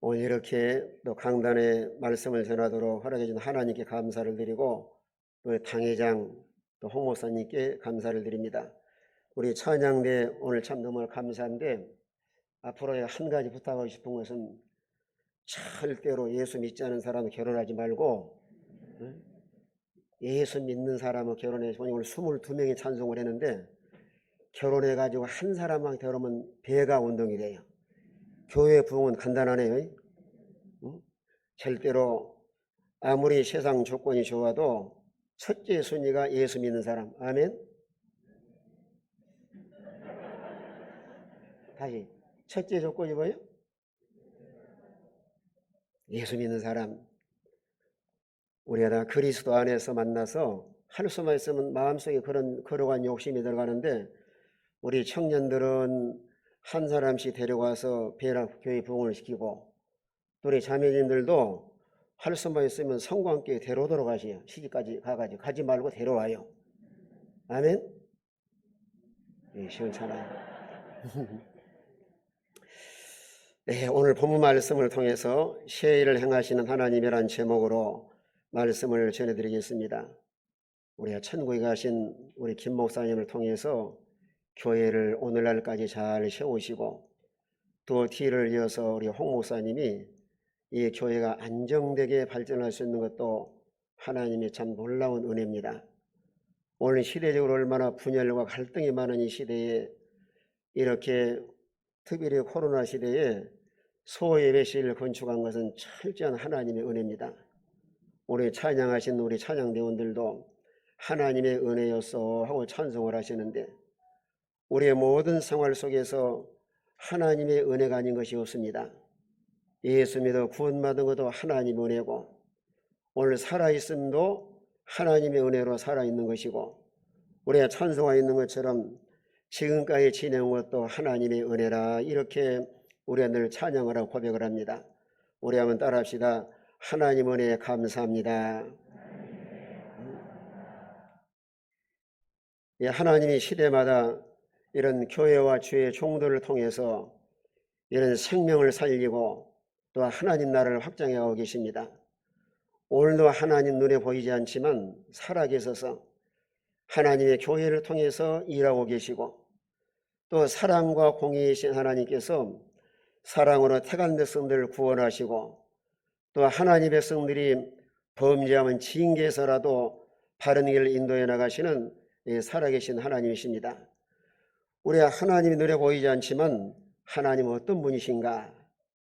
오늘 이렇게 또 강단에 말씀을 전하도록 허락해 준 하나님께 감사를 드리고 또 당회장 또 홍 목사님께 감사를 드립니다. 우리 찬양대 오늘 참 너무 감사한데 앞으로 한 가지 부탁하고 싶은 것은 절대로 예수 믿지 않은 사람은 결혼하지 말고 예수 믿는 사람은 결혼해. 오늘 22명이 찬송을 했는데 결혼해가지고 한 사람만 결혼하면 배가 운동이 돼요. 교회 부흥은 간단하네요. 절대로 아무리 세상 조건이 좋아도 첫째 순위가 예수 믿는 사람. 아멘. 다시 첫째 조건이 뭐예요? 예수 믿는 사람. 우리가 다 그리스도 안에서 만나서 할 수만 있으면 마음속에 그런 거룩한 욕심이 들어가는데 우리 청년들은 한 사람씩 데려가서 배락 교회 부흥을 시키고 또 우리 자매님들도 할 수만 있으면 성과 함께 데려오도록 하시요. 시집까지 가가지고 가지 말고 데려와요. 아멘. 네, 시원찮아요. 네, 오늘 본문 말씀을 통해서 시혜를 행하시는 하나님이란 제목으로 말씀을 전해드리겠습니다. 우리가 천국에 가신 우리 김 목사님을 통해서 교회를 오늘날까지 잘 세우시고 또 뒤를 이어서 우리 홍 목사님이 이 교회가 안정되게 발전할 수 있는 것도 하나님의 참 놀라운 은혜입니다. 오늘 시대적으로 얼마나 분열과 갈등이 많은 이 시대에 이렇게 특별히 코로나 시대에 소예배실을 건축한 것은 철저한 하나님의 은혜입니다. 우리 찬양하신 우리 찬양대원들도 하나님의 은혜였어 하고 찬송을 하시는데 우리의 모든 생활 속에서 하나님의 은혜가 아닌 것이 없습니다. 예수 믿어 구원받은 것도 하나님의 은혜고 오늘 살아있음도 하나님의 은혜로 살아있는 것이고 우리가 찬송하고 있는 것처럼 지금까지 지내온 것도 하나님의 은혜라 이렇게 우리가 늘 찬양을 하고 고백을 합니다. 우리 한번 따라합시다. 하나님 은혜에 감사합니다. 하나님이 시대마다 이런 교회와 주의 종들을 통해서 이런 생명을 살리고 또 하나님 나라를 확장해 가고 계십니다. 오늘도 하나님 눈에 보이지 않지만 살아계셔서 하나님의 교회를 통해서 일하고 계시고 또 사랑과 공의이신 하나님께서 사랑으로 택한 백성들을 구원하시고 또 하나님의 백성들이 범죄하면 징계해서라도 바른 길을 인도해 나가시는 살아계신 하나님이십니다. 우리가 하나님이 눈에 보이지 않지만 하나님은 어떤 분이신가?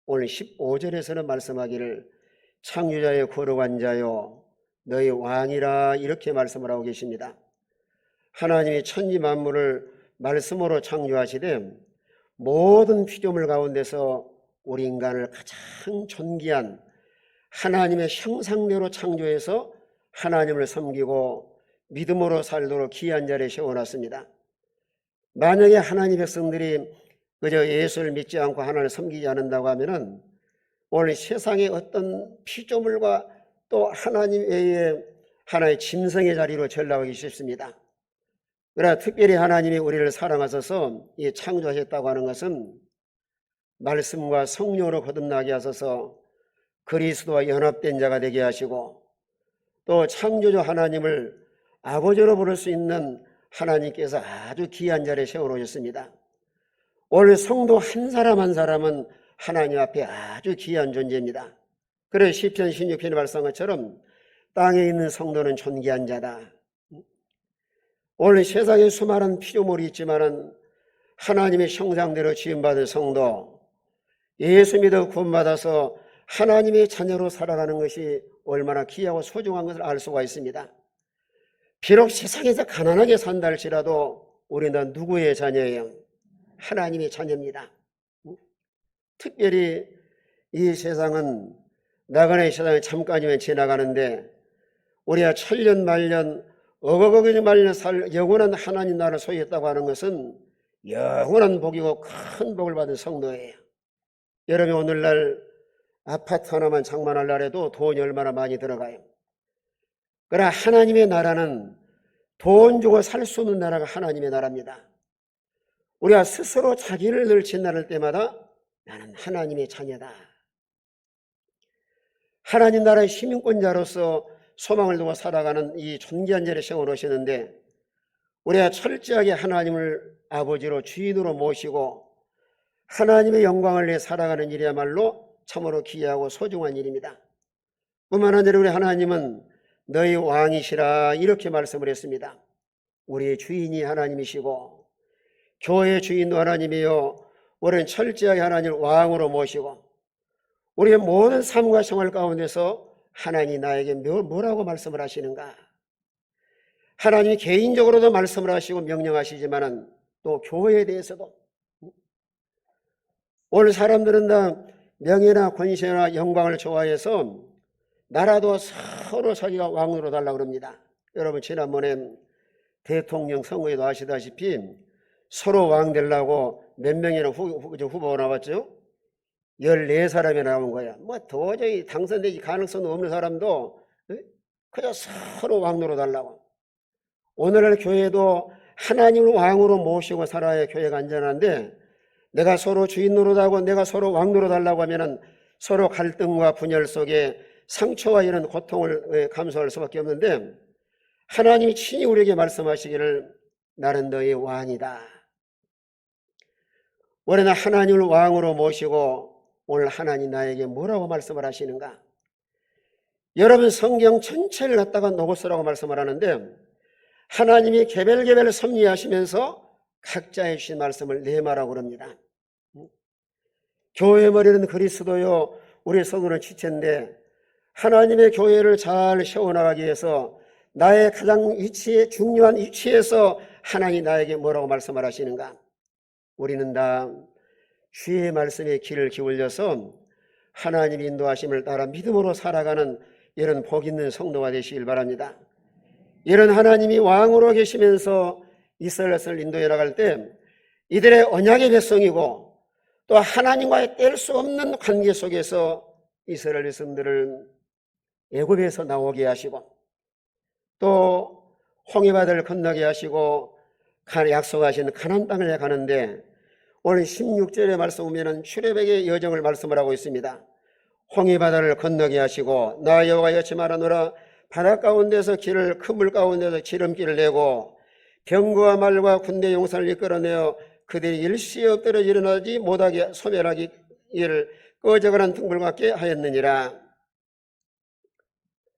오늘 15절에서는 말씀하기를 창조자의 거룩한 자요 너희 왕이라 이렇게 말씀을 하고 계십니다. 하나님이 천지 만물을 말씀으로 창조하시되 모든 피조물 가운데서 우리 인간을 가장 존귀한 하나님의 형상대로 창조해서 하나님을 섬기고 믿음으로 살도록 귀한 자리에 세워놨습니다. 만약에 하나님의 백성들이 그저 예수를 믿지 않고 하나님을 섬기지 않는다고 하면은 오늘 세상의 어떤 피조물과 또 하나님 외에 하나의 짐승의 자리로 전락하기 쉽습니다. 그러나 특별히 하나님이 우리를 사랑하셔서 이 창조하셨다고 하는 것은 말씀과 성령으로 거듭나게 하셔서 그리스도와 연합된 자가 되게 하시고 또 창조주 하나님을 아버지로 부를 수 있는 하나님께서 아주 귀한 자리에 세워놓으셨습니다. 오늘 성도 한 사람 한 사람은 하나님 앞에 아주 귀한 존재입니다. 그래서 시편 16편에 말씀한 것처럼 땅에 있는 성도는 존귀한 자다. 오늘 세상에 수많은 피조물이 있지만 하나님의 형상대로 지음받은 성도 예수 믿어 구원받아서 하나님의 자녀로 살아가는 것이 얼마나 귀하고 소중한 것을 알 수가 있습니다. 비록 세상에서 가난하게 산다 할지라도 우리는 누구의 자녀예요? 하나님의 자녀입니다. 특별히 이 세상은 나그네 세상에 잠깐이면 지나가는데 우리가 천년 만년 억억억이 말년 살 영원한 하나님 나라를 소유했다고 하는 것은 영원한 복이고 큰 복을 받은 성도예요. 여러분 오늘날 아파트 하나만 장만하려고 해도 돈이 얼마나 많이 들어가요. 그러나 하나님의 나라는 돈 주고 살 수 없는 나라가 하나님의 나라입니다. 우리가 스스로 자기를 늘 진단할 때마다 나는 하나님의 자녀다. 하나님 나라의 시민권자로서 소망을 두고 살아가는 이 존귀한 자리에 세워놓으시는데, 우리가 철저하게 하나님을 아버지로 주인으로 모시고 하나님의 영광을 위해 살아가는 일이야말로 참으로 귀하고 소중한 일입니다. 뿐만 아니라 우리 하나님은 너희 왕이시라 이렇게 말씀을 했습니다. 우리의 주인이 하나님이시고 교회의 주인도 하나님이요, 우리는 철저하게 하나님을 왕으로 모시고 우리의 모든 삶과 생활 가운데서 하나님이 나에게 뭐라고 말씀을 하시는가? 하나님이 개인적으로도 말씀을 하시고 명령하시지만 또 교회에 대해서도, 오늘 사람들은 다 명예나 권세나 영광을 좋아해서 나라도 서로 자기가 왕으로 달라고 합니다. 여러분, 지난번에 대통령 선거에도 아시다시피 서로 왕 되려고 몇 명이나 후보가 나왔죠? 14사람이 나온 거야. 뭐 도저히 당선되지 가능성 없는 사람도 그냥 서로 왕으로 달라고. 오늘날 교회도 하나님을 왕으로 모시고 살아야 교회가 안전한데, 내가 서로 주인 노릇하고 내가 서로 왕 노릇하려고 하면은 서로 갈등과 분열 속에 상처와 이런 고통을 감수할 수밖에 없는데, 하나님이 친히 우리에게 말씀하시기를 나는 너의 왕이다. 우리는 하나님을 왕으로 모시고 오늘 하나님 나에게 뭐라고 말씀을 하시는가? 여러분, 성경 전체를 갖다가 노고스라고 말씀을 하는데, 하나님이 개별 섭리하시면서 각자의 주신 말씀을 내말하고 그럽니다. 교회 머리는 그리스도요, 우리 성도는 지체인데, 하나님의 교회를 잘 세워나가기 위해서 나의 가장 중요한 위치에서 하나님이 나에게 뭐라고 말씀을 하시는가? 우리는 다 주의 말씀에 귀를 기울여서 하나님의 인도하심을 따라 믿음으로 살아가는 이런 복 있는 성도가 되시길 바랍니다. 이런 하나님이 왕으로 계시면서 이스라엘을 인도해 나갈 때 이들의 언약의 백성이고 또 하나님과의 뗄 수 없는 관계 속에서 이스라엘 백성들을 애굽에서 나오게 하시고 또 홍해바다를 건너게 하시고 약속하신 가나안 땅을 가는데, 오늘 16절의 말씀 보면 출애굽의 여정을 말씀을 하고 있습니다. 홍해바다를 건너게 하시고 나 여호와 여치 말하노라, 바다 가운데서 길을 큰 물 가운데서 지름길을 내고 병거와 말과 군대 용사를 이끌어내어 그들이 일시에 엎드려 일어나지 못하게 소멸하기 이를 꺼져가는 등불 같게 하였느니라.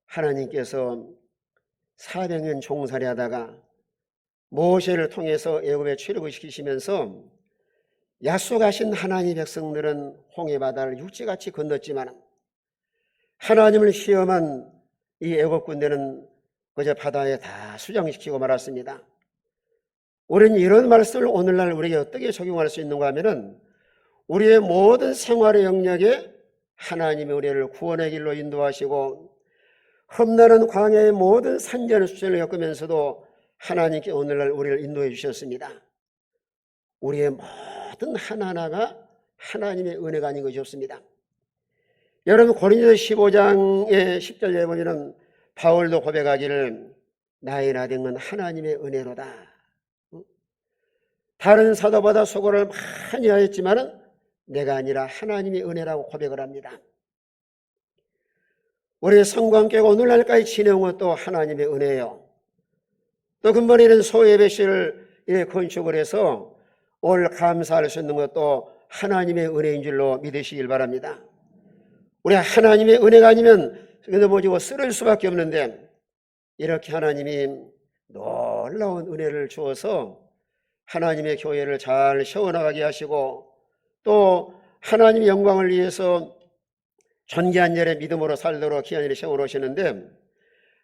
하나님께서 400년 종살이 하다가 모세를 통해서 애굽에 출애굽을 시키시면서 약속하신 하나님의 백성들은 홍해바다를 육지같이 건넜지만 하나님을 시험한 이 애굽 군대는 그저 바다에 다 수장시키고 말았습니다. 우리는 이런 말씀을 오늘날 우리에게 어떻게 적용할 수 있는가 하면은, 우리의 모든 생활의 영역에 하나님이 우리를 구원의 길로 인도하시고 험난한 광야의 모든 산전의 수전을 겪으면서도 하나님께 오늘날 우리를 인도해 주셨습니다. 우리의 모든 하나하나가 하나님의 은혜가 아닌 것이 없습니다. 여러분, 고린도서 15장의 10절에 보면 바울도 고백하기를 나의 나된 건 하나님의 은혜로다. 다른 사도보다 수고를 많이 하였지만 내가 아니라 하나님의 은혜라고 고백을 합니다. 우리의 성관계가 오늘날까지 지내온 것도 하나님의 은혜예요. 또 근본에 있는 소예배실을 건축을 해서 오늘 감사할 수 있는 것도 하나님의 은혜인 줄로 믿으시길 바랍니다. 우리 하나님의 은혜가 아니면 넘어지고 쓰러질 수밖에 없는데, 이렇게 하나님이 놀라운 은혜를 주어서 하나님의 교회를 잘 세워나가게 하시고 또 하나님의 영광을 위해서 존귀한 일에 믿음으로 살도록 귀한 일에 세워놓으시는데,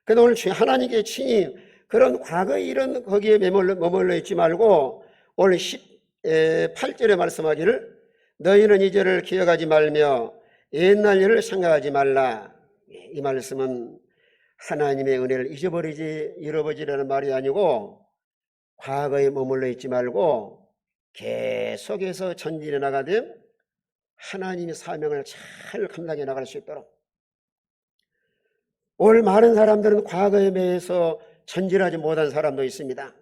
그런데 오늘 하나님께 친히 그런 과거의 일은 거기에 머물러 있지 말고 오늘 18절에 말씀하기를 너희는 이제를 기억하지 말며 옛날 일을 생각하지 말라. 이 말씀은 하나님의 은혜를 잃어버리라는 말이 아니고, 과거에 머물러 있지 말고 계속해서 전진해 나가되 하나님의 사명을 잘 감당해 나갈 수 있도록. 오늘 많은 사람들은 과거에 매여서 전진하지 못한 사람도 있습니다.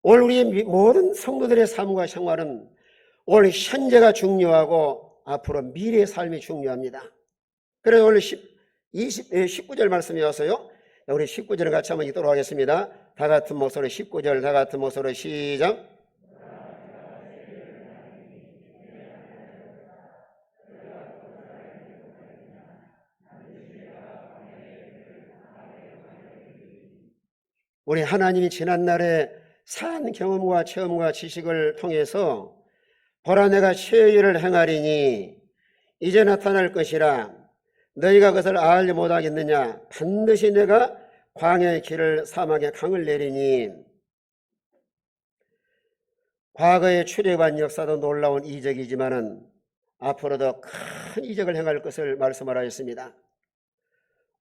오늘 우리의 모든 성도들의 삶과 생활은 오늘 현재가 중요하고 앞으로 미래의 삶이 중요합니다. 그래서 오늘 19절 말씀이 와서요. 우리 19절을 같이 한번 읽도록 하겠습니다. 다 같은 목소리 19절 다 같은 목소리 시작. 우리 하나님이 지난날에 산 경험과 체험과 지식을 통해서 보라 내가 시혜를 행하리니 이제 나타날 것이라 너희가 그것을 알지 못하겠느냐 반드시 내가 광야의 길을 사막의 강을 내리니 과거에 출애굽한 역사도 놀라운 이적이지만은 앞으로도 큰 이적을 행할 것을 말씀을 하였습니다.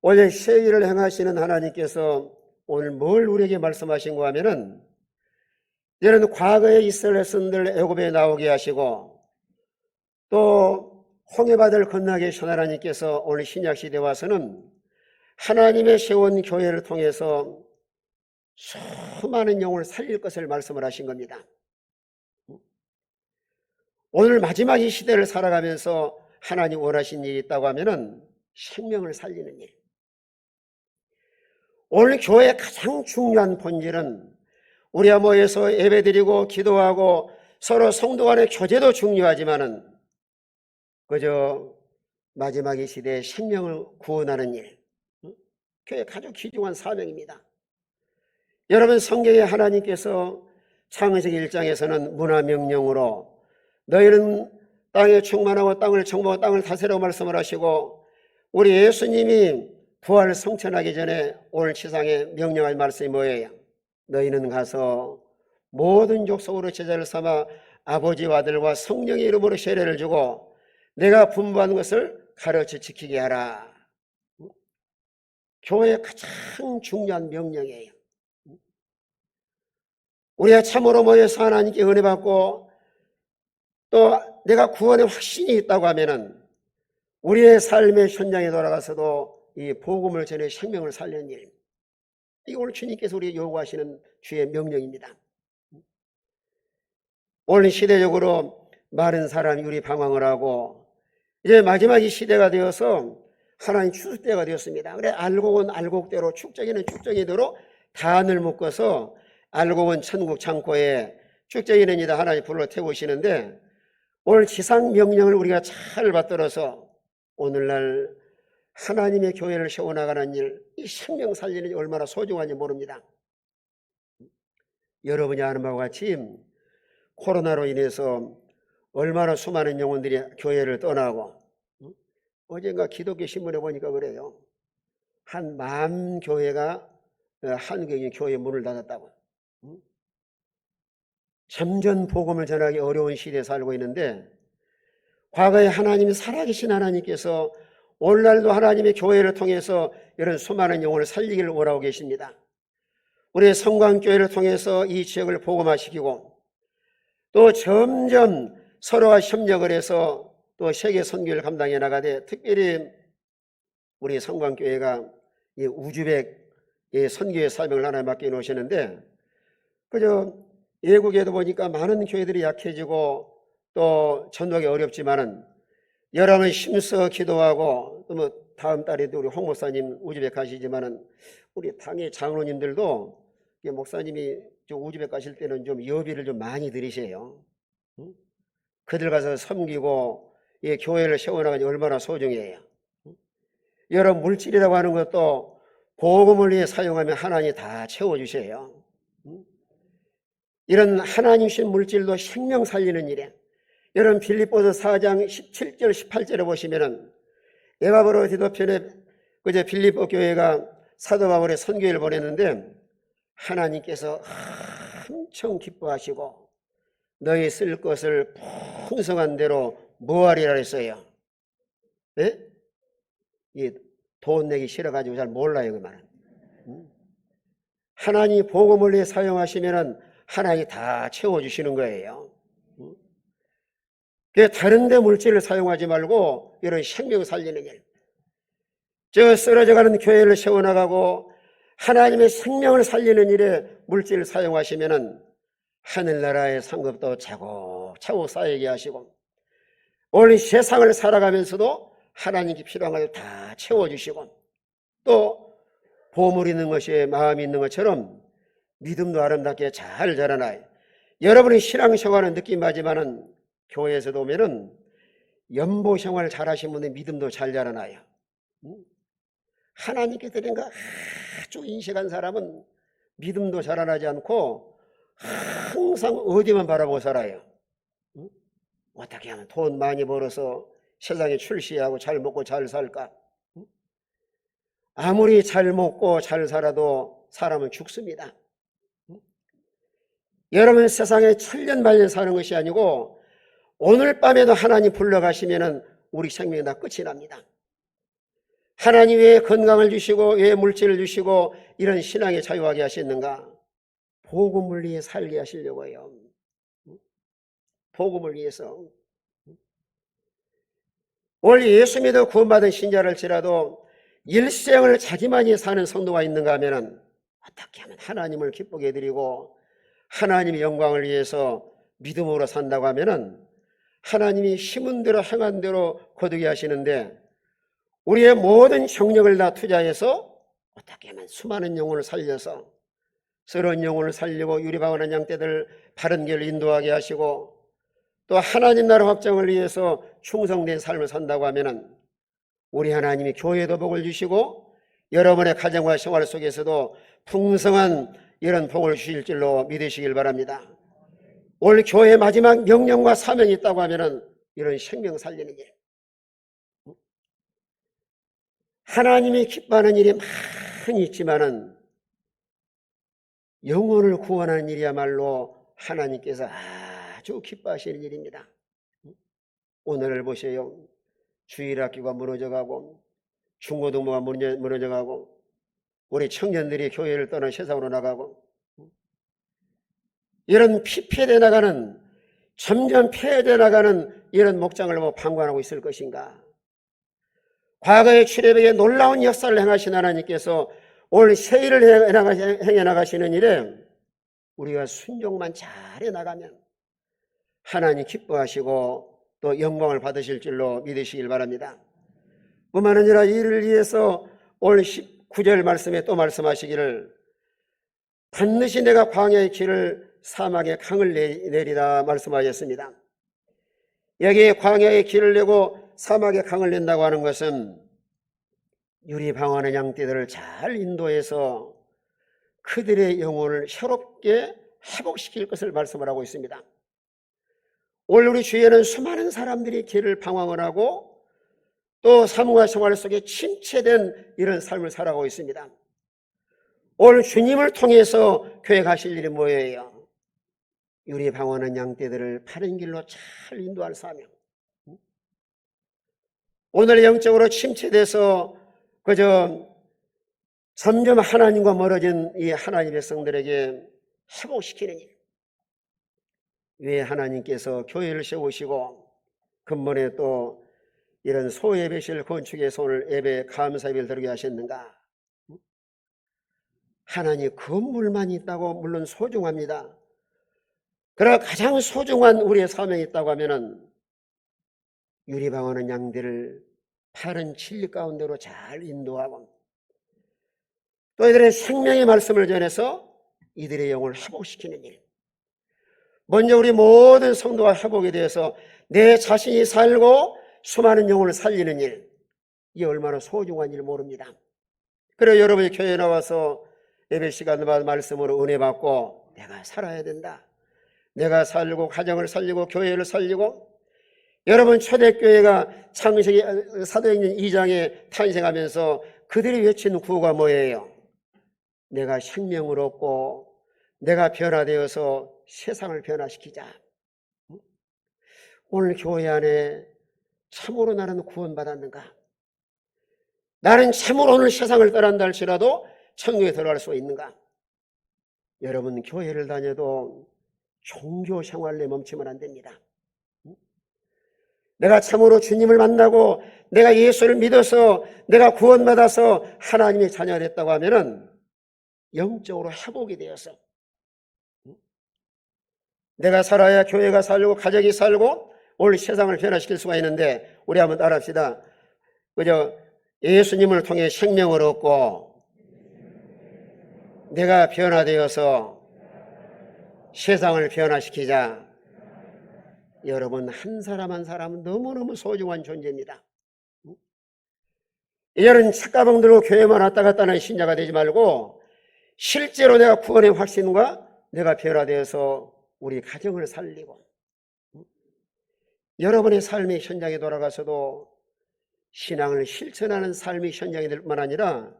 원래 시혜를 행하시는 하나님께서 오늘 뭘 우리에게 말씀하신가 하면은 이런 과거에 이스라엘 백성들 애굽에 나오게 하시고 또 홍해바다를 건너게 하신 하나님께서 오늘 신약시대에 와서는 하나님의 세운 교회를 통해서 수많은 영혼을 살릴 것을 말씀을 하신 겁니다. 오늘 마지막 이 시대를 살아가면서 하나님 원하신 일이 있다고 하면은 생명을 살리는 일. 오늘 교회의 가장 중요한 본질은 우리가 모여서 예배드리고 기도하고 서로 성도 간의 교제도 중요하지만은 그저 마지막 이 시대에 생명을 구원하는 일, 교회 가장 귀중한 사명입니다. 여러분 성경에 하나님께서 창세기 1장에서는 문화명령으로 너희는 땅에 충만하고 땅을 정복하고 땅을 다스리라고 말씀을 하시고 우리 예수님이 부활 성천하기 전에 오늘 지상에 명령할 말씀이 뭐예요? 너희는 가서 모든 족속으로 제자를 삼아 아버지와 아들과 성령의 이름으로 세례를 주고 내가 분부한 것을 가르쳐 지키게 하라. 교회의 가장 중요한 명령이에요. 우리가 참으로 모여서 하나님께 은혜 받고 또 내가 구원의 확신이 있다고 하면은 우리의 삶의 현장에 돌아가서도 이 복음을 전해 생명을 살리는 일, 이게 오늘 주님께서 우리에게 요구하시는 주의 명령입니다. 오늘 시대적으로 많은 사람이 우리 방황을 하고 이제 마지막 이 시대가 되어서 하나님 추수 때가 되었습니다. 그래 알곡은 알곡대로 축적이는 축적이대로 단을 묶어서 알곡은 천국 창고에 축적이는 이다 하나님 불러 태우시는데 오늘 지상 명령을 우리가 잘 받들어서 오늘날 하나님의 교회를 세워나가는 일, 이 생명 살리는 일 얼마나 소중한지 모릅니다. 여러분이 아는 바와 같이 코로나로 인해서 얼마나 수많은 영혼들이 교회를 떠나고 어젠가 기독교 신문에 보니까 그래요. 한 10,000 교회가 한국인 교회 문을 닫았다고. 점점 복음을 전하기 어려운 시대에 살고 있는데 과거에 하나님이 살아계신 하나님께서 오늘날도 하나님의 교회를 통해서 이런 수많은 영혼을 살리기를 원하고 계십니다. 우리의 성광교회를 통해서 이 지역을 복음화시키고 또 점점 서로가 협력을 해서 또 세계 선교를 감당해 나가되 특별히 우리 성광교회가 이 우즈벡 선교의 사명을 하나 맡겨 놓으시는데 그저 외국에도 보니까 많은 교회들이 약해지고 또 전도하기 어렵지만은 여러분 힘써 기도하고 또 뭐 다음 달에도 우리 홍 목사님 우즈벡 가시지만은 우리 당의 장로님들도 목사님이 우즈벡 가실 때는 좀 여비를 좀 많이 들이세요. 그들 가서 섬기고 이 교회를 세워나가니 얼마나 소중해요. 여러분 물질이라고 하는 것도 복음을 위해 사용하면 하나님이 다 채워주세요. 이런 하나님 신 물질도 생명 살리는 일에 여러분 빌립보서 4장 17절 18절에 보시면은 에바브로 디도편에 그저 빌립보 교회가 사도 바울의 선교를 보냈는데 하나님께서 엄청 기뻐하시고 너희 쓸 것을 풍성한 대로 뭐하리라 했어요. 네? 돈 내기 싫어가지고 잘 몰라요 그 말은. 하나님이 복음을 위해 사용하시면은 하나님이 다 채워주시는 거예요. 다른 데 물질을 사용하지 말고 이런 생명 살리는 일, 저 쓰러져가는 교회를 세워나가고 하나님의 생명을 살리는 일에 물질을 사용하시면은 하늘나라의 상급도 차곡차곡 쌓이게 하시고 오늘 세상을 살아가면서도 하나님께 필요한 것을 다 채워주시고, 또 보물 있는 것이 마음이 있는 것처럼 믿음도 아름답게 잘 자라나요. 여러분의 신앙생활은 느낌하지만은 교회에서도 오면은 연보생활 잘하신 분의 믿음도 잘 자라나요. 하나님께 드린 거 아주 인식한 사람은 믿음도 자라나지 않고 항상 어디만 바라보고 살아요. 어떻게 하면 돈 많이 벌어서 세상에 출시하고 잘 먹고 잘 살까? 아무리 잘 먹고 잘 살아도 사람은 죽습니다. 여러분, 세상에 천년만년 사는 것이 아니고 오늘 밤에도 하나님 불러가시면은 우리 생명이 다 끝이 납니다. 하나님 왜 건강을 주시고 왜 물질을 주시고 이런 신앙에 자유하게 하셨는가? 복음을 위해 살게 하시려고요. 복음을 위해서. 원래 예수 믿어 구원받은 신자랄지라도 일생을 자기만이 사는 성도가 있는가 하면은 어떻게 하면 하나님을 기쁘게 해드리고 하나님의 영광을 위해서 믿음으로 산다고 하면은 하나님이 심은 대로 행한 대로 거두게 하시는데, 우리의 모든 정력을 다 투자해서 어떻게 하면 수많은 영혼을 살려서 서러운 영혼을 살리고 유리방언한 양떼들 바른 길을 인도하게 하시고 또 하나님 나라 확장을 위해서 충성된 삶을 산다고 하면은 우리 하나님이 교회도 복을 주시고 여러분의 가정과 생활 속에서도 풍성한 이런 복을 주실 줄로 믿으시길 바랍니다. 올 교회 마지막 명령과 사명이 있다고 하면은 이런 생명 살리는 일, 하나님이 기뻐하는 일이 많이 있지만은 영혼을 구원하는 일이야말로 하나님께서 아주 기뻐하시는 일입니다. 오늘을 보세요. 주일학교가 무너져가고 중고등부가 무너져가고 우리 청년들이 교회를 떠나 세상으로 나가고 이런 피폐되어 나가는, 점점 폐해되어 나가는 이런 목장을 방관하고 있을 것인가? 과거의 출애굽의 놀라운 역사를 행하신 하나님께서 올 새 일을 행해 나가시는 일에 우리가 순종만 잘해 나가면 하나님 기뻐하시고 또 영광을 받으실 줄로 믿으시길 바랍니다. 뿐만 아니라 이를 위해서 올 19절 말씀에 또 말씀하시기를 반드시 내가 광야의 길을 사막에 강을 내리라 말씀하셨습니다. 여기에 광야의 길을 내고 사막에 강을 낸다고 하는 것은 유리방황하는 양떼들을 잘 인도해서 그들의 영혼을 새롭게 회복시킬 것을 말씀을 하고 있습니다. 오늘 우리 주위에는 수많은 사람들이 길을 방황을 하고 또 삶과 생활 속에 침체된 이런 삶을 살아가고 있습니다. 오늘 주님을 통해서 교회 가실 일이 뭐예요? 유리방황하는 양떼들을 바른 길로 잘 인도할 사명. 오늘 영적으로 침체돼서 그저 점점 하나님과 멀어진 이 하나님의 백성들에게 회복시키는 일. 왜 하나님께서 교회를 세우시고 근본에 또 이런 소예배실 건축에 손을 예배 감사 예배를 드리게 하셨는가? 하나님 건물만 있다고 물론 소중합니다. 그러나 가장 소중한 우리의 사명이 있다고 하면은 유리방황하는 양들을 바른 진리 가운데로 잘 인도하고 또 이들의 생명의 말씀을 전해서 이들의 영을 회복시키는 일. 먼저 우리 모든 성도가 회복에 대해서 내 자신이 살고 수많은 영혼을 살리는 일, 이게 얼마나 소중한 일 모릅니다. 그래서 여러분이 교회에 나와서 예배 시간마다 말씀으로 은혜 받고 내가 살아야 된다. 내가 살고 가정을 살리고 교회를 살리고, 여러분 초대교회가 창세기 사도행전 2장에 탄생하면서 그들이 외치는 구호가 뭐예요? 내가 생명을 얻고 내가 변화되어서 세상을 변화시키자. 오늘 교회 안에 참으로 나는 구원받았는가? 나는 참으로 오늘 세상을 떠난다 할지라도 천국에 들어갈 수 있는가? 여러분 교회를 다녀도 종교 생활에 멈추면 안 됩니다. 내가 참으로 주님을 만나고 내가 예수를 믿어서 내가 구원받아서 하나님의 자녀가 됐다고 하면은 영적으로 회복이 되어서 내가 살아야 교회가 살고 가족이 살고 오늘 세상을 변화시킬 수가 있는데, 우리 한번 따라합시다. 그저 예수님을 통해 생명을 얻고 내가 변화되어서 세상을 변화시키자. 여러분, 한 사람 한 사람은 너무너무 소중한 존재입니다. 이제는 책가방 들고 교회만 왔다 갔다 하는 신자가 되지 말고 실제로 내가 구원의 확신과 내가 변화되어서 우리 가정을 살리고 여러분의 삶의 현장에 돌아가서도 신앙을 실천하는 삶의 현장이 될 뿐만 아니라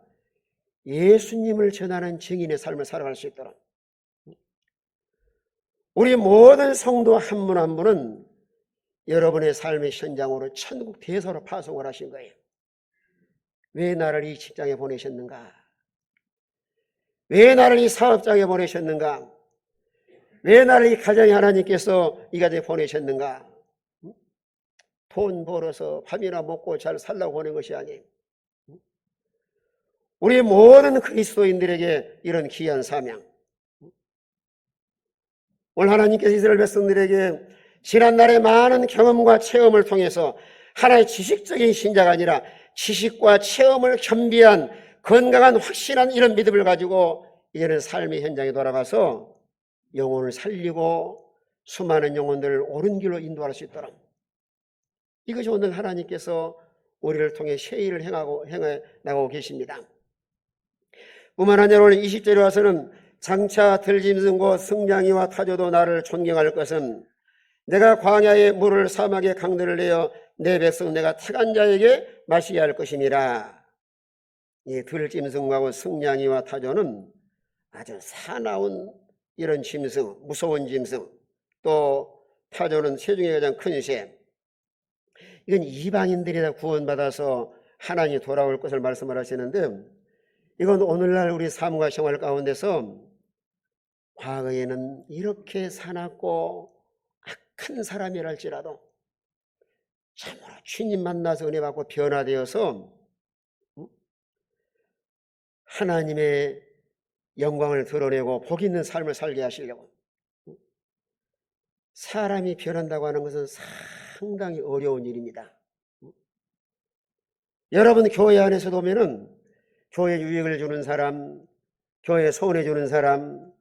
예수님을 전하는 증인의 삶을 살아갈 수 있도록 우리 모든 성도 한 분 한 분은 여러분의 삶의 현장으로 천국 대사로 파송을 하신 거예요. 왜 나를 이 직장에 보내셨는가? 왜 나를 이 사업장에 보내셨는가? 왜 나를 이 가정에 하나님께서 이 가정에 보내셨는가? 돈 벌어서 밥이나 먹고 잘 살라고 보낸 것이 아니에요. 우리 모든 그리스도인들에게 이런 귀한 사명. 오늘 하나님께서 이스라엘 백성들에게 지난날의 많은 경험과 체험을 통해서 하나의 지식적인 신자가 아니라 지식과 체험을 겸비한 건강한 확신한 이런 믿음을 가지고 이제는 삶의 현장에 돌아가서 영혼을 살리고 수많은 영혼들을 옳은 길로 인도할 수 있도록 이것이 오늘 하나님께서 우리를 통해 세일을 행해 나가고 계십니다. 뿐만 아니라 오늘 20절에 와서는 장차 들짐승 곧 승냥이와 타조도 나를 존경할 것은 내가 광야의 물을 사막의 강들을 내어 내 백성 내가 택한 자에게 마시게 할 것임이라. 이 들짐승하고 승냥이와 타조는 아주 사나운 이런 짐승, 무서운 짐승, 또 타조는 새 중에 가장 큰 새. 이건 이방인들이 다 구원받아서 하나님이 돌아올 것을 말씀을 하시는데 이건 오늘날 우리 삶과 생활 가운데서 과거에는 이렇게 사납고 악한 사람이랄지라도 참으로 주님 만나서 은혜 받고 변화되어서 하나님의 영광을 드러내고 복 있는 삶을 살게 하시려고 사람이 변한다고 하는 것은 상당히 어려운 일입니다. 여러분 교회 안에서도 오면은 교회 유익을 주는 사람, 교회 소원해 주는 사람,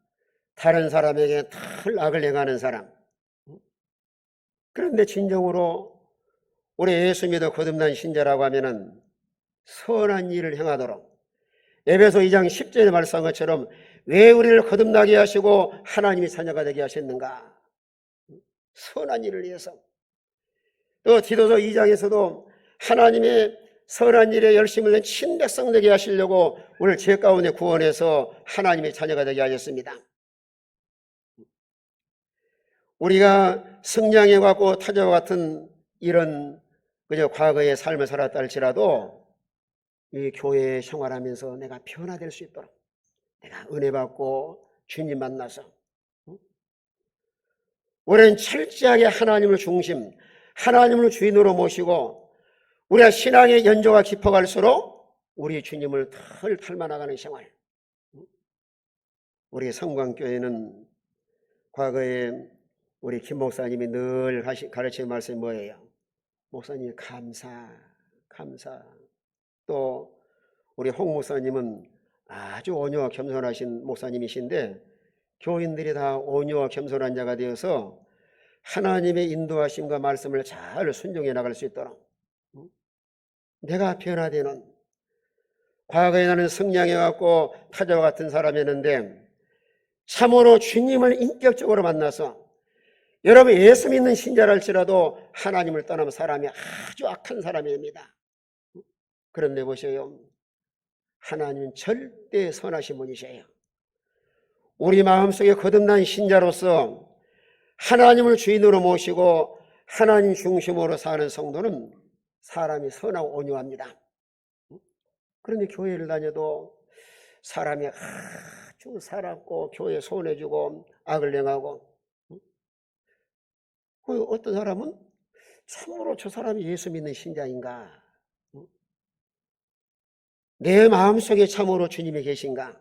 다른 사람에게 늘 악을 행하는 사람. 그런데 진정으로 우리 예수 믿어 거듭난 신자라고 하면은 선한 일을 행하도록 에베소 2장 10절에 말씀한 것처럼 왜 우리를 거듭나게 하시고 하나님이 자녀가 되게 하셨는가? 선한 일을 위해서. 또 디도서 2장에서도 하나님의 선한 일에 열심을 낸 친백성 되게 하시려고 오늘 죄 가운데 구원해서 하나님의 자녀가 되게 하셨습니다. 우리가 승냥이와 같고 타조와 같은 이런 그저 과거의 삶을 살았다 할지라도 이 교회에 생활하면서 내가 변화될 수 있도록 내가 은혜 받고 주님 만나서 우리는 철저하게 하나님을 중심, 하나님을 주인으로 모시고 우리가 신앙의 연조가 깊어갈수록 우리 주님을 덜 닮아나가는 생활. 우리 성광교회는 과거에 우리 김 목사님이 늘 가르치는 말씀이 뭐예요? 목사님 감사. 또 우리 홍 목사님은 아주 온유와 겸손하신 목사님이신데 교인들이 다 온유와 겸손한 자가 되어서 하나님의 인도하심과 말씀을 잘 순종해 나갈 수 있도록 내가 변화되는 과거에 나는 승냥이 같고 타조와 같은 사람이었는데 참으로 주님을 인격적으로 만나서 여러분 예수 믿는 신자랄지라도 하나님을 떠나면 사람이 아주 악한 사람입니다. 그런데 보세요. 하나님은 절대 선하신 분이세요. 우리 마음속에 거듭난 신자로서 하나님을 주인으로 모시고 하나님 중심으로 사는 성도는 사람이 선하고 온유합니다. 그런데 교회를 다녀도 사람이 아주 살았고 교회에 소원해주고 악을 행하고 어떤 사람은 참으로 저 사람이 예수 믿는 신자인가? 내 마음속에 참으로 주님이 계신가?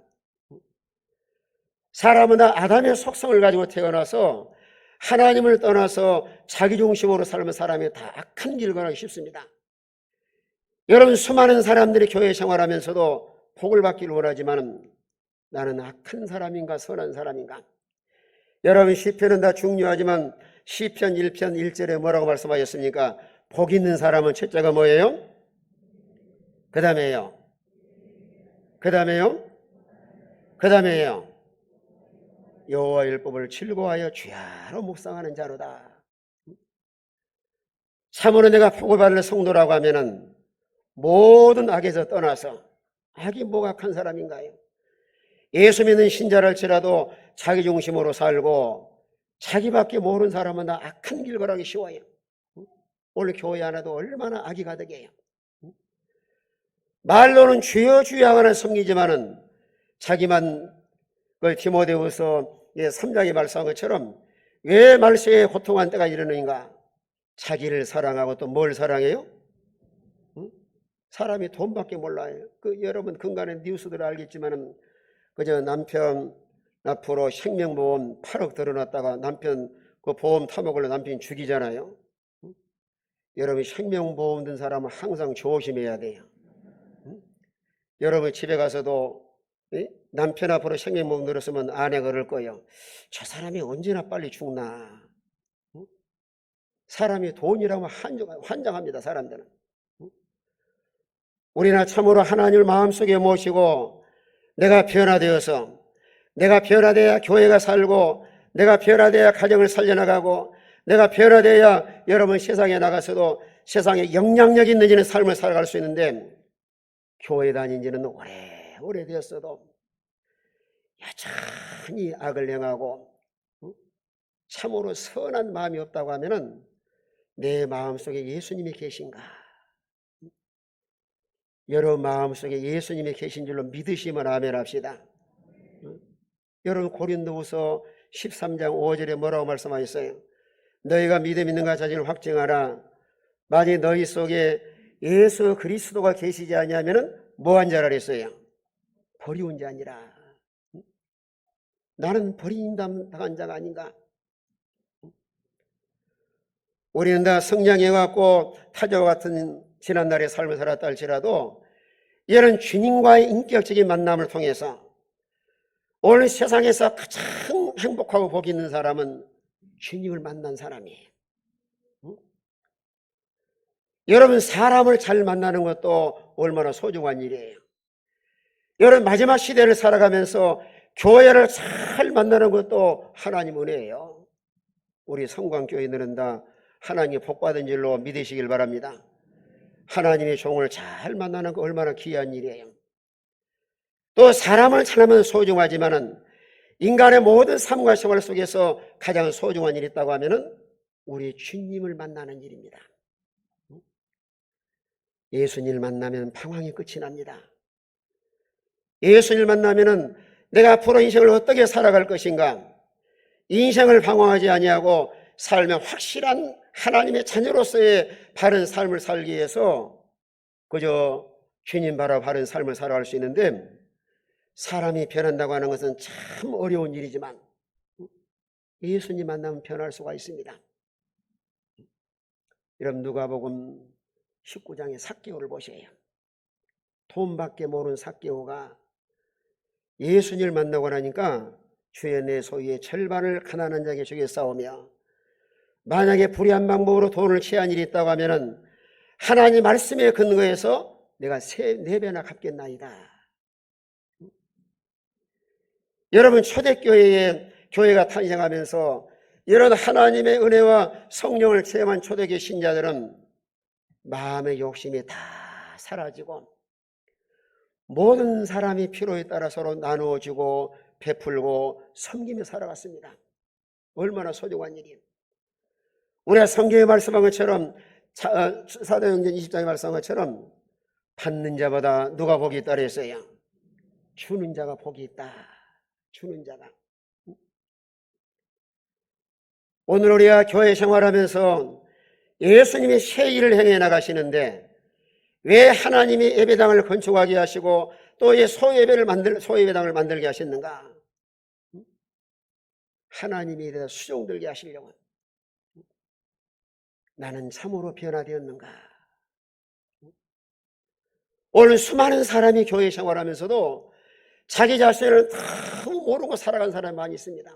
사람은 다 아담의 속성을 가지고 태어나서 하나님을 떠나서 자기 중심으로 살면 사람이 다 악한 길을 가기 쉽습니다. 여러분, 수많은 사람들이 교회 생활하면서도 복을 받기를 원하지만 나는 악한 사람인가 선한 사람인가? 여러분, 시편은 다 중요하지만 시편 1편 1절에 뭐라고 말씀하셨습니까? 복 있는 사람은 첫째가 뭐예요? 그 다음에요. 그 다음에요. 그 다음에요. 여호와 율법을 즐거워하여 주야로 묵상하는 자로다. 참으로 내가 복을 받을 성도라고 하면은 모든 악에서 떠나서, 악이 뭐가 악한 사람인가요? 예수 믿는 신자랄지라도 자기 중심으로 살고 자기밖에 모르는 사람은 다 악한 길 걸어가기 쉬워요. 오늘 교회 하나도 얼마나 악이 가득해요. 말로는 주여 주여 하나 섬기지만은 자기만, 그 디모데후서 3장에 말씀한 것처럼 왜 말세에 고통한 때가 이르는가? 자기를 사랑하고 또 뭘 사랑해요? 사람이 돈밖에 몰라요. 여러분 근간에 뉴스들 알겠지만은 그저 남편 앞으로 생명보험 8억 들어놨다가 남편 그 보험 타먹으려 남편이 죽이잖아요. 여러분, 생명보험 든 사람은 항상 조심해야 돼요. 여러분 집에 가서도 남편 앞으로 생명보험 들었으면 아내가 그럴 거예요. 저 사람이 언제나 빨리 죽나. 사람이 돈이라면 환장합니다. 사람들은. 우리나 참으로 하나님을 마음속에 모시고 내가 변화되어서, 내가 변화되어야 교회가 살고, 내가 변화되어야 가정을 살려나가고, 내가 변화되어야 여러분 세상에 나가서도 세상에 영향력 있는 삶을 살아갈 수 있는데, 교회 다닌 지는 오래 되었어도 여전히 악을 행하고 참으로 선한 마음이 없다고 하면은 내 마음속에 예수님이 계신가? 여러분 마음속에 예수님이 계신 줄로 믿으시면 아멘 합시다. 여러분 고린도후서 13장 5절에 뭐라고 말씀하셨어요? 너희가 믿음 있는가 자신을 확증하라. 만약 너희 속에 예수 그리스도가 계시지 아니하면은 뭐한 자라 그랬어요? 버리운 자니라. 나는 버림당한 자가 아닌가? 우리는 다 성장해갖고 타조와 같은 지난날의 삶을 살았다 할지라도 이런 주님과의 인격적인 만남을 통해서 오늘 세상에서 가장 행복하고 복이 있는 사람은 주님을 만난 사람이에요. 여러분 사람을 잘 만나는 것도 얼마나 소중한 일이에요. 여러분 마지막 시대를 살아가면서 교회를 잘 만나는 것도 하나님 은혜예요. 우리 성광교회들은 다 하나님이 복받은 줄로 믿으시길 바랍니다. 하나님의 종을 잘 만나는 거 얼마나 귀한 일이에요. 또 사람을 찾으면 소중하지만은 인간의 모든 삶과 생활 속에서 가장 소중한 일이 있다고 하면은 우리 주님을 만나는 일입니다. 예수님을 만나면 방황이 끝이 납니다. 예수님을 만나면은 내가 앞으로 인생을 어떻게 살아갈 것인가? 인생을 방황하지 아니하고 삶의 확실한 하나님의 자녀로서의 바른 삶을 살기 위해서 그저 주님 바라 바른 삶을 살아갈 수 있는데, 사람이 변한다고 하는 것은 참 어려운 일이지만 예수님 만나면 변할 수가 있습니다. 여러분 누가복음 19장의 삭개오를 보세요. 돈밖에 모르는 삭개오가 예수님을 만나고 나니까 주의 내 소유의 절반을 가난한 자에게 주겠사오며, 만약에 불의한 방법으로 돈을 취한 일이 있다고 하면은 하나님 말씀에 근거해서 내가 4배나 갚겠나이다. 여러분 초대교회에 교회가 탄생하면서 이런 하나님의 은혜와 성령을 체험한 초대교회 신자들은 마음의 욕심이 다 사라지고 모든 사람이 필요에 따라 서로 나누어주고 베풀고 섬기며 살아갔습니다. 얼마나 소중한 일이에요. 우리가 성경에 말씀한 것처럼 사도행전 20장에 말씀한 것처럼 받는 자보다 누가 복이 있다 그랬어요? 주는 자가 복이 있다. 주는 자가. 오늘 우리가 교회 생활하면서 예수님이 새 일을 행해 나가시는데 왜 하나님이 예배당을 건축하게 하시고 또 이 소예배당을 만들게 하셨는가? 하나님이 이래서 수종들게 하시려고. 나는 참으로 변화되었는가? 오늘 수많은 사람이 교회 생활하면서도 자기 자신을 너무 모르고 살아간 사람이 많이 있습니다.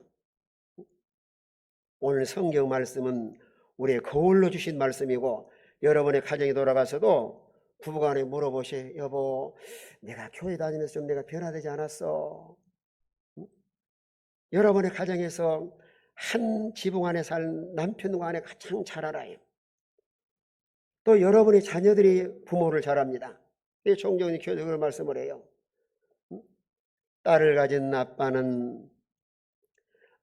오늘 성경 말씀은 우리의 거울로 주신 말씀이고, 여러분의 가정에 돌아가서도 부부간에 물어보시, 여보, 내가 교회 다니면서 좀 내가 변화되지 않았어? 여러분의 가정에서 한 지붕 안에 살 남편과 아내 가장 잘 알아요. 또 여러분의 자녀들이 부모를 잘 압니다. 종종 교회도 그런 말씀을 해요. 딸을 가진 아빠는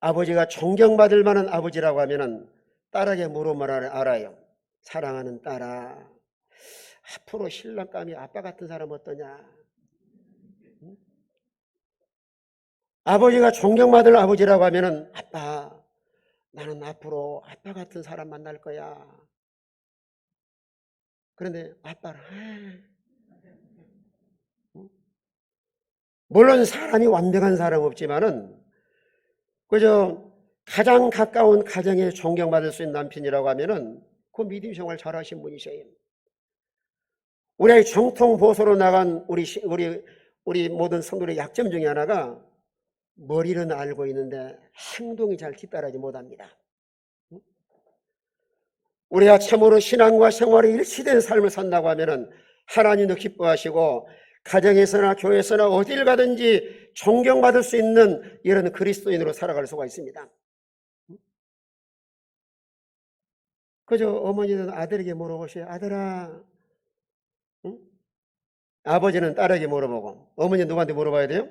아버지가 존경받을 만한 아버지라고 하면은 딸에게 물어보면 알아요. 사랑하는 딸아, 앞으로 신랑감이 아빠 같은 사람 어떠냐? 아버지가 존경받을 아버지라고 하면은 아빠, 나는 앞으로 아빠 같은 사람 만날 거야. 그런데 아빠는 물론 사람이 완벽한 사람 없지만은 그저 가장 가까운 가정에 존경받을 수 있는 남편이라고 하면은 그 믿음 생활 잘하신 분이세요. 우리의 정통 보수로 나간 우리 모든 성도의 약점 중에 하나가 머리는 알고 있는데 행동이 잘 뒤따르지 못합니다. 우리가 참으로 신앙과 생활이 일치된 삶을 산다고 하면은 하나님도 기뻐하시고 가정에서나 교회에서나 어딜 가든지 존경받을 수 있는 이런 그리스도인으로 살아갈 수가 있습니다. 그저 어머니는 아들에게 물어보세요. 아들아, 응? 아버지는 딸에게 물어보고, 어머니는 누구한테 물어봐야 돼요?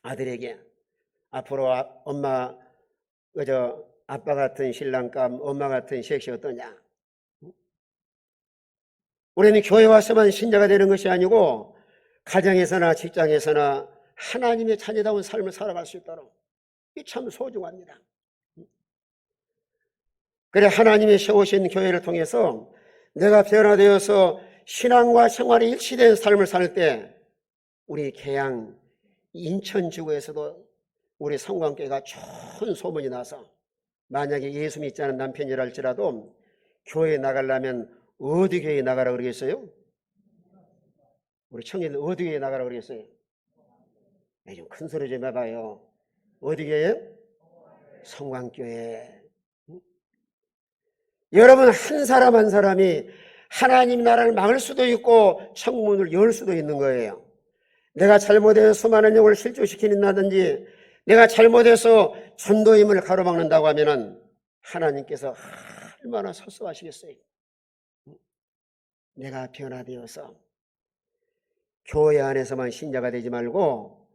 아들에게. 앞으로 엄마, 그저 아빠 같은 신랑감, 엄마 같은 섹시 어떠냐? 우리는 교회 와서만 신자가 되는 것이 아니고 가정에서나 직장에서나 하나님의 자녀다운 삶을 살아갈 수 있도록, 이 참 소중합니다. 그래 하나님이 세우신 교회를 통해서 내가 변화되어서 신앙과 생활이 일치된 삶을 살 때 우리 계양 인천지구에서도 우리 성광교회가 좋은 소문이 나서 만약에 예수 믿지 않은 남편이라 할지라도 교회에 나가려면 어디 교회에 나가라 그러겠어요? 우리 청년들 어디 교회에 나가라 그러겠어요? 좀 큰 소리 좀 해봐요. 어디 교회에? 성광교회. 여러분 한 사람 한 사람이 하나님 나라를 막을 수도 있고 천국문을 열 수도 있는 거예요. 내가 잘못해서 수많은 영을 실족시킨다든지 내가 잘못해서 전도임을 가로막는다고 하면은 하나님께서 얼마나 섭섭하시겠어요. 내가 변화되어서 교회 안에서만 신자가 되지 말고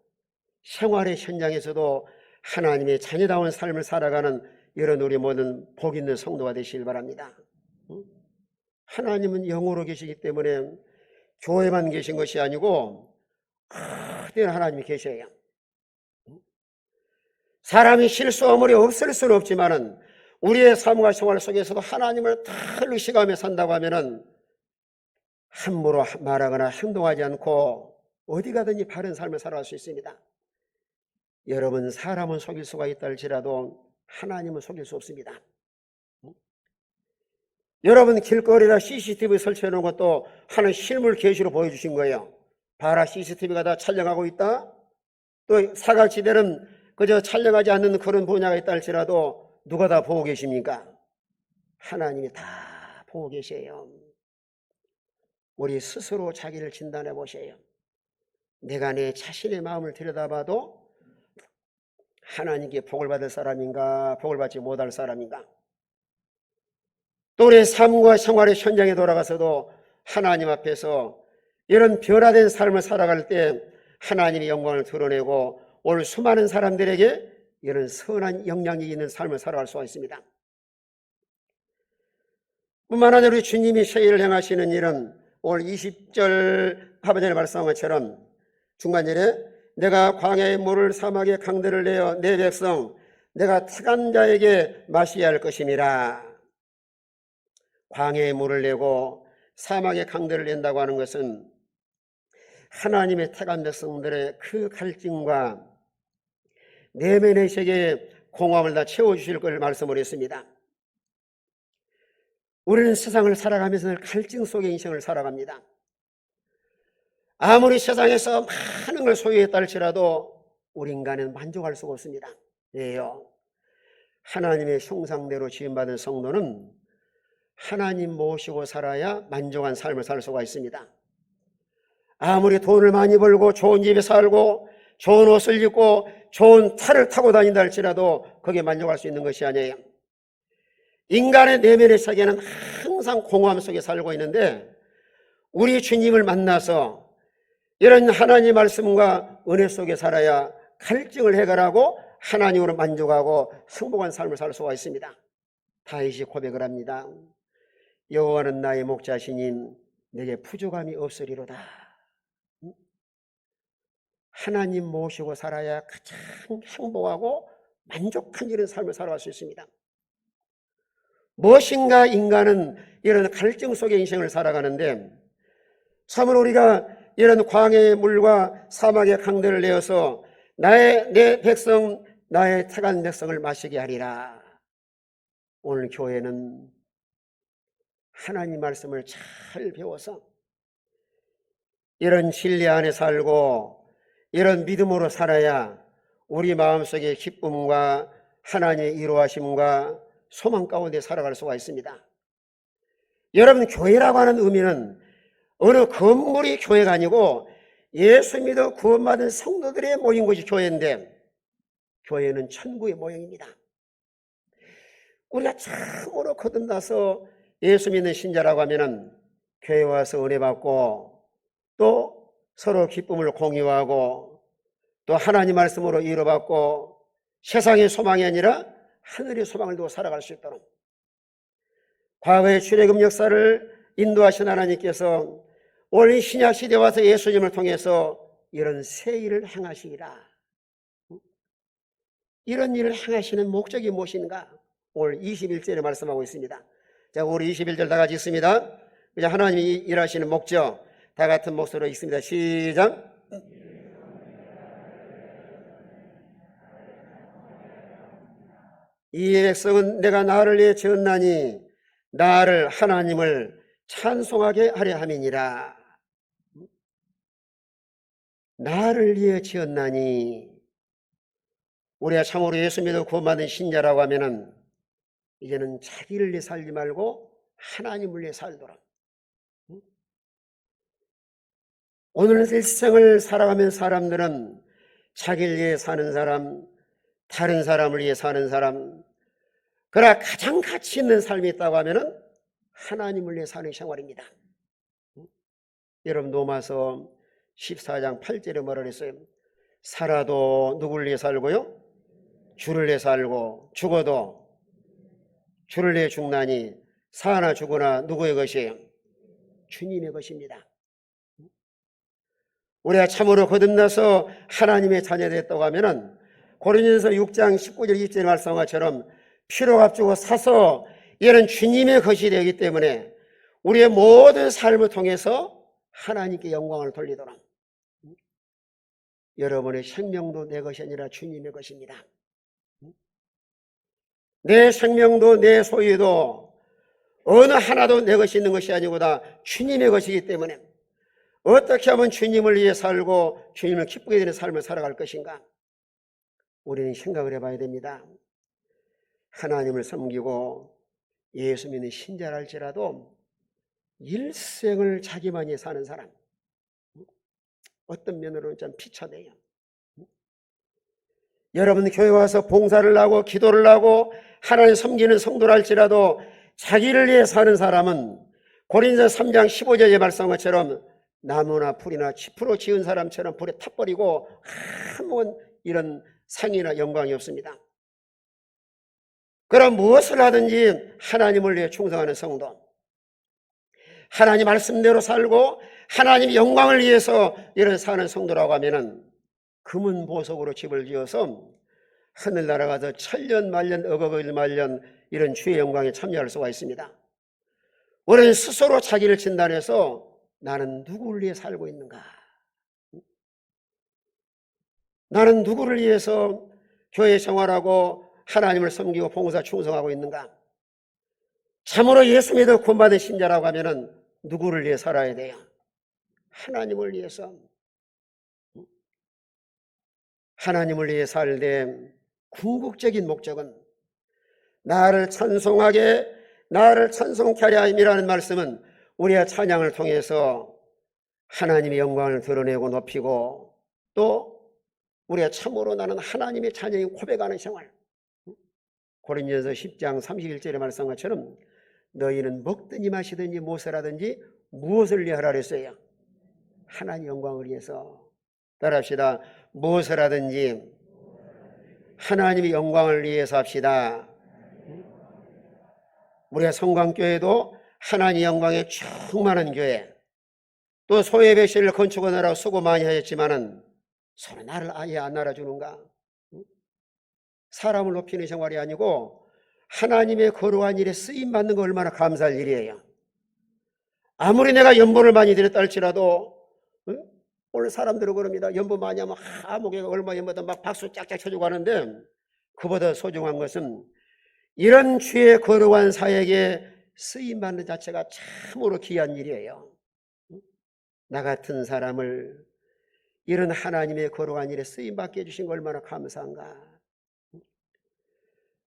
생활의 현장에서도 하나님의 자녀다운 삶을 살아가는 이런 우리 모든 복 있는 성도가 되시길 바랍니다. 하나님은 영으로 계시기 때문에 교회만 계신 것이 아니고 그때는 하나님이 계셔요. 사람이 실수함이 없을 수는 없지만은 우리의 삶과 생활 속에서도 하나님을 다 의식하며 산다고 하면은 함부로 말하거나 행동하지 않고 어디 가든지 바른 삶을 살아갈 수 있습니다. 여러분 사람은 속일 수가 있다 할지라도 하나님은 속일 수 없습니다. 여러분 길거리에다 CCTV 설치해 놓은 것도 하나님 실물 계시로 보여주신 거예요. 봐라 CCTV가 다 촬영하고 있다. 또 사각지대는 그저 촬영하지 않는 그런 분야가 있다 할지라도 누가 다 보고 계십니까? 하나님이 다 보고 계세요. 우리 스스로 자기를 진단해 보세요. 내가 내 자신의 마음을 들여다봐도 하나님께 복을 받을 사람인가 복을 받지 못할 사람인가. 또 우리의 삶과 생활의 현장에 돌아가서도 하나님 앞에서 이런 변화된 삶을 살아갈 때 하나님의 영광을 드러내고 오늘 수많은 사람들에게 이런 선한 영향이 있는 삶을 살아갈 수가 있습니다. 뿐만 아니라 우리 주님이 세일을 행하시는 일은 오늘 20절 하반절에 말씀한 것처럼 중간절에 내가 광야의 물을 사막의 강들을 내어 내 백성 내가 택한 자에게 마시게 할 것임이라. 광야의 물을 내고 사막의 강들을 낸다고 하는 것은 하나님의 택한 백성들의 그 갈증과 내면의 세계에 공허함을 다 채워주실 걸 말씀을 했습니다. 우리는 세상을 살아가면서 늘 갈증 속의 인생을 살아갑니다. 아무리 세상에서 많은 걸 소유했다 할지라도 우리 인간은 만족할 수가 없습니다. 왜요? 하나님의 형상대로 지음받은 성도는 하나님 모시고 살아야 만족한 삶을 살 수가 있습니다. 아무리 돈을 많이 벌고 좋은 집에 살고 좋은 옷을 입고 좋은 차를 타고 다닌다 할지라도 거기에 만족할 수 있는 것이 아니에요. 인간의 내면의 세계는 항상 공허함 속에 살고 있는데 우리 주님을 만나서 이런 하나님 말씀과 은혜 속에 살아야 갈증을 해결하고 하나님으로 만족하고 행복한 삶을 살 수가 있습니다. 다윗이 고백을 합니다. 여호와는 나의 목자시니 내게 부족함이 없으리로다. 하나님 모시고 살아야 가장 행복하고 만족한 이런 삶을 살아갈 수 있습니다. 무엇인가 인간은 이런 갈증 속의 인생을 살아가는데 참으로 우리가 이런 광야의 물과 사막의 강들을 내어서 내 백성 나의 택한 백성을 마시게 하리라. 오늘 교회는 하나님 말씀을 잘 배워서 이런 진리 안에 살고 이런 믿음으로 살아야 우리 마음속에 기쁨과 하나님의 이루하심과 소망 가운데 살아갈 수가 있습니다. 여러분, 교회라고 하는 의미는 어느 건물이 교회가 아니고 예수 믿어 구원받은 성도들의 모인 곳이 교회인데 교회는 천국의 모형입니다. 우리가 참으로 거듭나서 예수 믿는 신자라고 하면은 교회 와서 은혜 받고 또 서로 기쁨을 공유하고 또 하나님 말씀으로 위로받고 세상의 소망이 아니라 하늘의 소망을 두고 살아갈 수 있도록 과거의 출애굽 역사를 인도하신 하나님께서 올 신약 시대에 와서 예수님을 통해서 이런 새 일을 행하시리라. 이런 일을 행하시는 목적이 무엇인가? 오늘 21절에 말씀하고 있습니다. 자, 우리 21절 다 같이 읽습니다. 하나님이 일하시는 목적 다 같은 목소리로 읽습니다. 시작. 이 백성은 내가 나를 위해 지었나니 나를 하나님을 찬송하게 하려 함이니라. 나를 위해 지었나니 우리가 참으로 예수 믿어 구원받은 신자라고 하면은 이제는 자기를 위해 살지 말고 하나님을 위해 살도록 오늘 일생을 살아가면 사람들은 자기를 위해 사는 사람, 다른 사람을 위해 사는 사람, 그러나 가장 가치 있는 삶이 있다고 하면은 하나님을 위해 사는 생활입니다. 여러분, 로마서 14장 8절에 뭐라 그랬어요? 살아도 누구를 위해 살고요? 주를 위해 살고 죽어도 주를 위해 죽나니 사나 죽으나 누구의 것이에요? 주님의 것입니다. 우리가 참으로 거듭나서 하나님의 자녀가 됐다고 하면은 고린도전서 6장 19절 20절 말씀한 것처럼 피로 값주고 사서 이는 주님의 것이 되기 때문에 우리의 모든 삶을 통해서 하나님께 영광을 돌리도록 여러분의 생명도 내 것이 아니라 주님의 것입니다. 내 생명도 내 소유도 어느 하나도 내 것이 있는 것이 아니고 다 주님의 것이기 때문에 어떻게 하면 주님을 위해 살고 주님을 기쁘게 되는 삶을 살아갈 것인가? 우리는 생각을 해봐야 됩니다. 하나님을 섬기고 예수 믿는 신자랄지라도 일생을 자기만 위해 사는 사람, 어떤 면으로는 좀 비참해요. 여러분, 교회 와서 봉사를 하고 기도를 하고 하나님 섬기는 성도랄지라도 자기를 위해 사는 사람은 고린도서 3장 15절에 말씀한 것처럼 나무나 풀이나 짚으로 지은 사람처럼 불에 타버리고 아무 이런 상이나 영광이 없습니다. 그럼 무엇을 하든지 하나님을 위해 충성하는 성도, 하나님 말씀대로 살고 하나님 영광을 위해서 이런 사는 성도라고 하면은 금은 보석으로 집을 지어서 하늘나라 가서 천년 만년 억억 일만년 이런 주의 영광에 참여할 수가 있습니다. 우리는 스스로 자기를 진단해서 나는 누구를 위해 살고 있는가? 나는 누구를 위해서 교회 생활하고 하나님을 섬기고 봉사 충성하고 있는가? 참으로 예수 믿어 구원받은 신자라고 하면은 누구를 위해 살아야 돼요? 하나님을 위해서, 하나님을 위해 살되 궁극적인 목적은 나를 찬송하게, 나를 찬송케 하려 함이라는 말씀은 우리의 찬양을 통해서 하나님의 영광을 드러내고 높이고, 또 우리가 참으로 나는 하나님의 자녀인 고백하는 생활. 고린도전서 10장 31절에 말씀한 것처럼 너희는 먹든지 마시든지 무엇을 하든지 무엇을 위하라 그랬어요? 하나님 영광을 위해서. 따라합시다. 무엇을 하든지 하나님의 영광을 위해서 합시다. 우리가 성광교회도 하나님 영광에 충만한 교회, 또 소예배실을 건축하느라고 수고 많이 하셨지만은 서로 나를 아예 안 알아주는가? 사람을 높이는 생활이 아니고 하나님의 거룩한 일에 쓰임받는 거 얼마나 감사할 일이에요. 아무리 내가 연봉을 많이 드렸다 할지라도, 오늘 사람들은 그럽니다. 연봉 많이 하면 목에가 얼마 연봉다 막 박수 짝짝 쳐주고 하는데, 그보다 소중한 것은 이런 주의 거룩한 사역에 쓰임받는 자체가 참으로 귀한 일이에요. 나 같은 사람을 이런 하나님의 거룩한 일에 쓰임받게 해주신 거 얼마나 감사한가.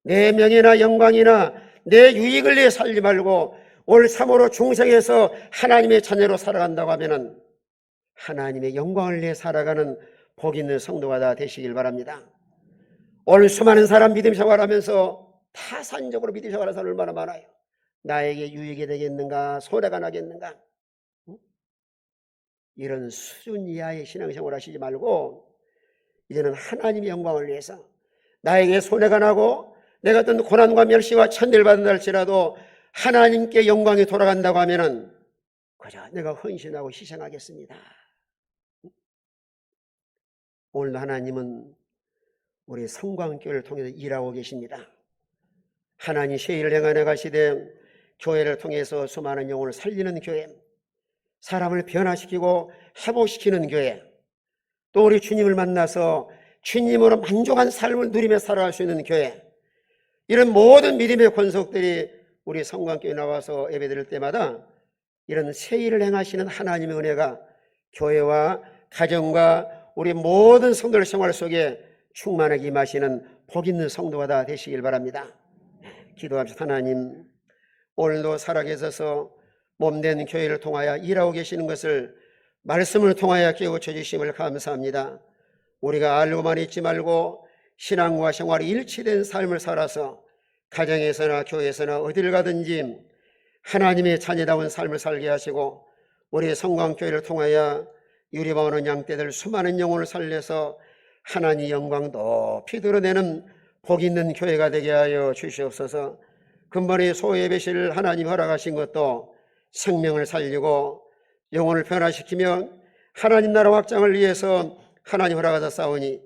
내 명예나 영광이나 내 유익을 위해 살지 말고 오늘 참으로 중생에서 하나님의 자녀로 살아간다고 하면은 하나님의 영광을 위해 살아가는 복 있는 성도가 다 되시길 바랍니다. 오늘 수많은 사람 믿음 생활하면서 타산적으로 믿음 생활하는 사람 얼마나 많아요. 나에게 유익이 되겠는가, 손해가 나겠는가. 이런 수준 이하의 신앙생활 하시지 말고 이제는 하나님의 영광을 위해서, 나에게 손해가 나고 내가 어떤 고난과 멸시와 천대를 받는다 할지라도 하나님께 영광이 돌아간다고 하면은 그저 내가 헌신하고 희생하겠습니다. 오늘도 하나님은 우리 성광교회를 통해서 일하고 계십니다. 하나님 쉐일을 행하여 가시되 교회를 통해서 수많은 영혼을 살리는 교회, 사람을 변화시키고 회복시키는 교회, 또 우리 주님을 만나서 주님으로 만족한 삶을 누리며 살아갈 수 있는 교회, 이런 모든 믿음의 권속들이 우리 성광교회에 나와서 예배드릴 때마다 이런 새 일을 행하시는 하나님의 은혜가 교회와 가정과 우리 모든 성도들 생활 속에 충만하게 임하시는 복 있는 성도가 다 되시길 바랍니다. 기도합시다. 하나님, 오늘도 살아계셔서 몸된 교회를 통하여 일하고 계시는 것을 말씀을 통하여 깨우쳐 주심을 감사합니다. 우리가 알고만 있지 말고 신앙과 생활이 일치된 삶을 살아서 가정에서나 교회에서나 어디를 가든지 하나님의 자녀다운 삶을 살게 하시고 우리 성광교회를 통하여 유리방언은 양떼들 수많은 영혼을 살려서 하나님 영광 높이 드러내는 복 있는 교회가 되게 하여 주시옵소서. 근본의 소예배실을 하나님 허락하신 것도 생명을 살리고 영혼을 변화시키며 하나님 나라 확장을 위해서 하나님 허락하사 싸우니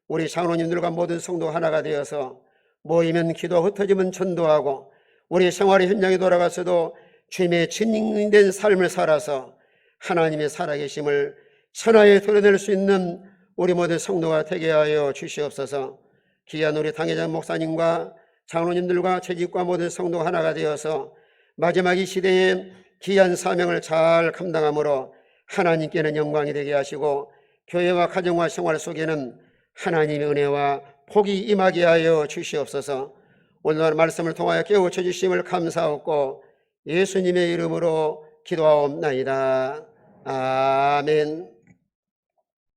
우리 장로님들과 모든 성도 하나가 되어서 모이면 기도, 흩어지면 전도하고 우리 생활의 현장에 돌아가서도 주님의 진행된 삶을 살아서 하나님의 살아계심을 천하에 드러낼 수 있는 우리 모든 성도가 되게 하여 주시옵소서. 귀한 우리 당회장 목사님과 장로님들과 재직과 모든 성도 하나가 되어서 마지막 이 시대에 귀한 사명을 잘 감당함으로 하나님께는 영광이 되게 하시고 교회와 가정과 생활 속에는 하나님의 은혜와 복이 임하게 하여 주시옵소서. 오늘 말씀을 통하여 깨우쳐 주심을 감사하고 예수님의 이름으로 기도하옵나이다. 아멘.